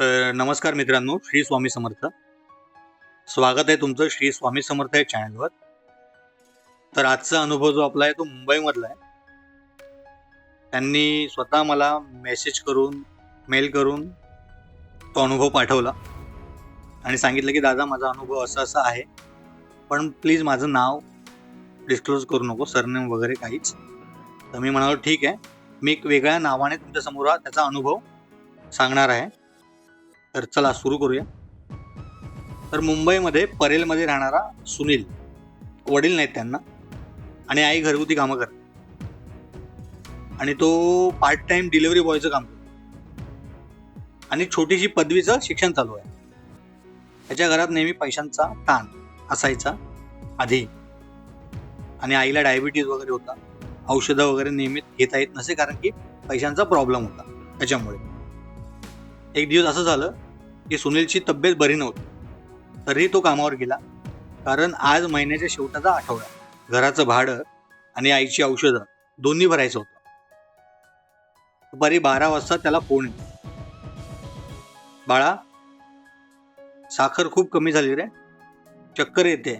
तर नमस्कार मित्रांनो, श्री स्वामी समर्थ. स्वागत आहे तुमचं श्री स्वामी समर्थ या चॅनलवर. तर आजचा अनुभव जो आपला आहे तो मुंबईमधला आहे. त्यांनी स्वतः मला मेसेज करून, मेल करून तो अनुभव पाठवला आणि सांगितलं की दादा, माझा अनुभव असा असा आहे, पण प्लीज माझं नाव डिस्क्लोज करू नको, सरनेम वगैरे काहीच. तर मी म्हणालो ठीक आहे, मी एक वेगळ्या नावाने तुमच्यासमोर त्याचा अनुभव सांगणार आहे. तर चला सुरू करूया. तर मुंबईमध्ये परेलमध्ये राहणारा सुनील, वडील नाहीत त्यांना आणि आई घरगुती कामं करते आणि तो पार्ट टाइम डिलिव्हरी बॉयचं काम करतो आणि छोटीशी पदवीचं शिक्षण चालू आहे. त्याच्या घरात नेहमी पैशांचा ताण असायचा आधी आणि आईला डायबिटीज वगैरे होता. औषधं वगैरे नियमित घेता येत नसे कारण की पैशांचा प्रॉब्लेम होता. त्याच्यामुळे एक दिवस असं झालं की सुनीलची तब्येत बरी नव्हती, तरीही तो कामावर गेला. कारण आज महिन्याच्या शेवटाचा आठवडा, घराचं भाडं आणि आईची औषधं दोन्ही भरायचं होतं. दुपारी 12 वाजता त्याला फोन येतो, बाळा साखर खूप कमी झाली रे, चक्कर येते.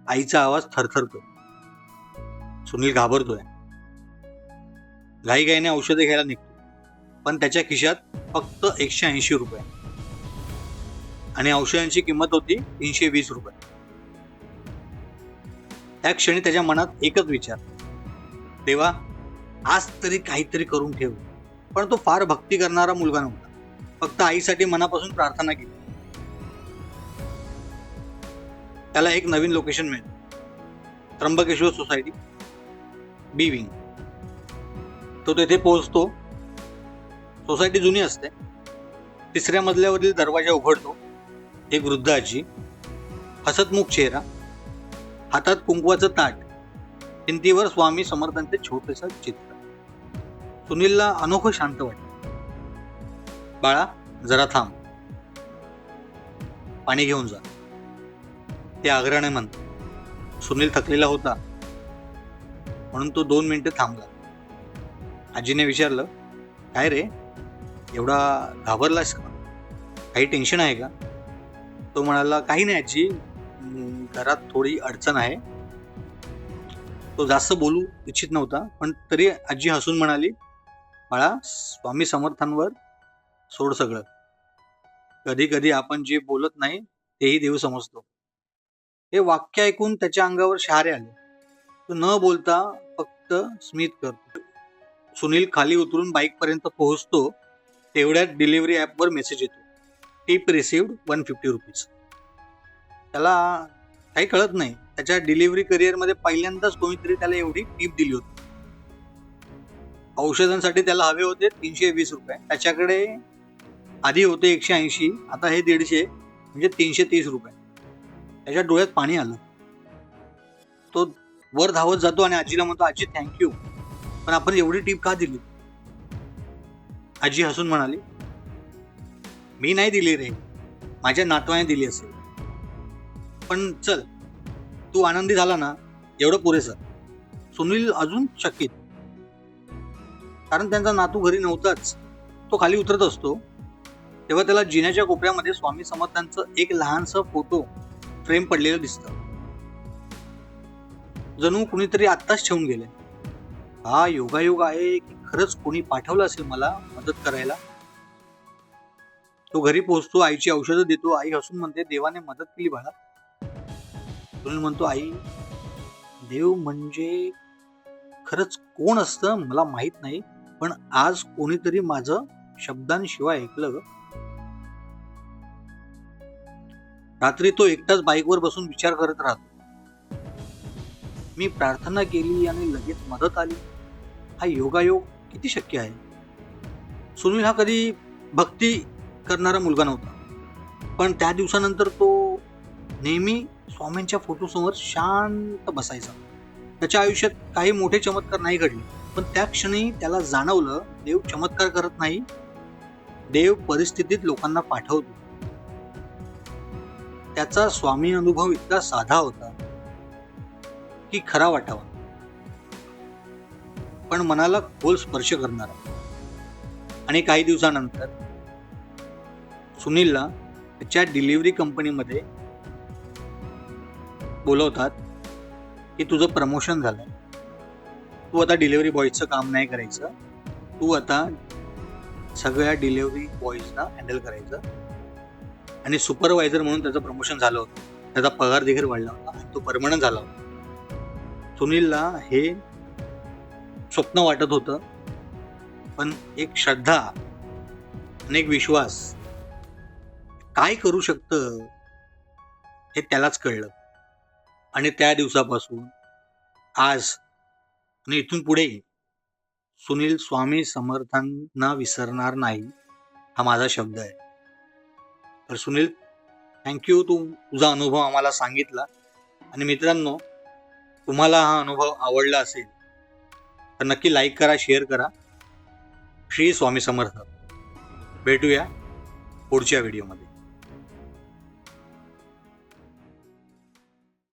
आईचा आवाज थरथरतो. सुनील घाबरतोय. घाईघाईने औषधं घ्यायला निघतो, पण त्याच्या खिशात फक्त 180 रुपये आणि औषधांची किंमत होती 320 रुपये. त्या क्षणी त्याच्या मनात एकच विचार, देवा आज तरी काहीतरी करून ठेव. पण तो फार भक्ती करणारा मुलगा नव्हता, फक्त आईसाठी मनापासून प्रार्थना केली. त्याला एक नवीन लोकेशन मिळतं, त्र्यंबकेश्वर सोसायटी, बी विंग. तो तेथे पोहोचतो. सोसायटी जुनी असते. 3ऱ्या मजल्यावरील दरवाजा उघडतो. एक वृद्ध आजी, हसतमुख चेहरा, हातात कुंकवाचं ताट, भिंतीवर स्वामी समर्थांचे छोटेसं चित्र. सुनीलला अनोखं शांत वाटतं. बाळा जरा थांब, पाणी घेऊन जा, ते आग्रहाने म्हणतो. सुनील थकलेला होता म्हणून तो 2 मिनिटं थांबला. आजीने विचारलं, काय रे, एवढा घाबरलास का? काही टेन्शन आहे का? तो म्हणाला, काही नाही आजी, घरात थोडी अडचण आहे. तो जास्त बोलू इच्छित नव्हता, पण तरी आजी हसून म्हणाली, बाळा स्वामी समर्थांवर सोड सगळं. कधी कधी आपण जे बोलत नाही तेही देव समजतो. हे वाक्य ऐकून त्याच्या अंगावर शहारे आले. तो न बोलता फक्त स्मित करतो. सुनील खाली उतरून बाईक पर्यंत पोहोचतो. तेवढ्यात डिलिव्हरी ॲपवर मेसेज येतो, टिप रिसिव्ड 150 रुपीज. त्याला काही कळत नाही. त्याच्या डिलिव्हरी करिअरमध्ये पहिल्यांदाच कोणीतरी त्याला एवढी टिप दिली होती. औषधांसाठी त्याला हवे होते 320 रुपये. त्याच्याकडे आधी होते 180, आता हे 150, म्हणजे 330 रुपये. त्याच्या डोळ्यात पाणी आलं. तो वर धावत जातो आणि आजीला म्हणतो, आजी थँक्यू, पण आपण एवढी टिप का दिली? आजी हसून म्हणाली, मी नाही दिली रे, माझ्या नातवाने दिली असेल. पण चल, तू आनंदी झाला ना, एवढं पुरेसं. सुनील अजून चकित, कारण त्यांचा नातू घरी नव्हताच. तो खाली उतरत असतो तेव्हा त्याला जिन्याच्या कोपऱ्यामध्ये स्वामी समर्थांचं एक लहानसं फोटो फ्रेम पडलेलं दिसतं. जणू कुणीतरी आत्ताच ठेवून गेले. हा योगायोग आहे की खरंच कोणी पाठवलं असेल मला मदत करायला. तो घरी पोहोचतो, आईची औषधं देतो. आई हसून म्हणते, देवाने मदत केली बाळा. सुनील म्हणतो, आई देव म्हणजे खरंच कोण असतं मला माहित नाही, पण आज कोणीतरी माझं शब्दांशिवाय ऐकलं. रात्री तो एकटाच बाईकवर बसून विचार करत राहतो. मी प्रार्थना केली आणि लगेच मदत आली. हा योगायोग किती शक्य आहे? सुनील हा कधी भक्ती करणारा मुलगा नव्हता, पण त्या दिवसानंतर तो नेहमी स्वामींच्या फोटोसमोर शांत बसायचा. त्याच्या आयुष्यात काही मोठे चमत्कार नाही घडले, पण त्या क्षणी त्याला जाणवलं, देव चमत्कार करत नाही, देव परिस्थितीत लोकांना पाठवतो. त्याचा स्वामी अनुभव इतका साधा होता की खरा वाटावा, पण मनाला खोल स्पर्श करणारा. आणि काही दिवसानंतर सुनीलला त्याच्या डिलिव्हरी कंपनीमध्ये बोलवतात की तुझं प्रमोशन झालं, तू आता डिलिव्हरी बॉयचं काम नाही करायचं, तू आता सगळ्या डिलिव्हरी बॉईजना हँडल करायचं. आणि सुपरवायझर म्हणून त्याचं प्रमोशन झालं होतं, त्याचा पगार देखील वाढला होता आणि तो परमनंट झाला होता. सुनीलला हे स्वप्न वाटत होतं, पण एक श्रद्धा आणि एक विश्वास काय करू शकतं हे त्यालाच कळलं. आणि त्या दिवसापासून आज आणि इथून पुढे सुनील स्वामी समर्थांना विसरणार नाही, हा माझा शब्द आहे. तर सुनील, थँक्यू, तू तुझा अनुभव आम्हाला सांगितला. आणि मित्रांनो, तुम्हाला हा अनुभव आवडला असेल तर नक्की लाईक करा, शेअर करा. श्री स्वामी समर्थ. भेटूया पुढच्या व्हिडिओमध्ये.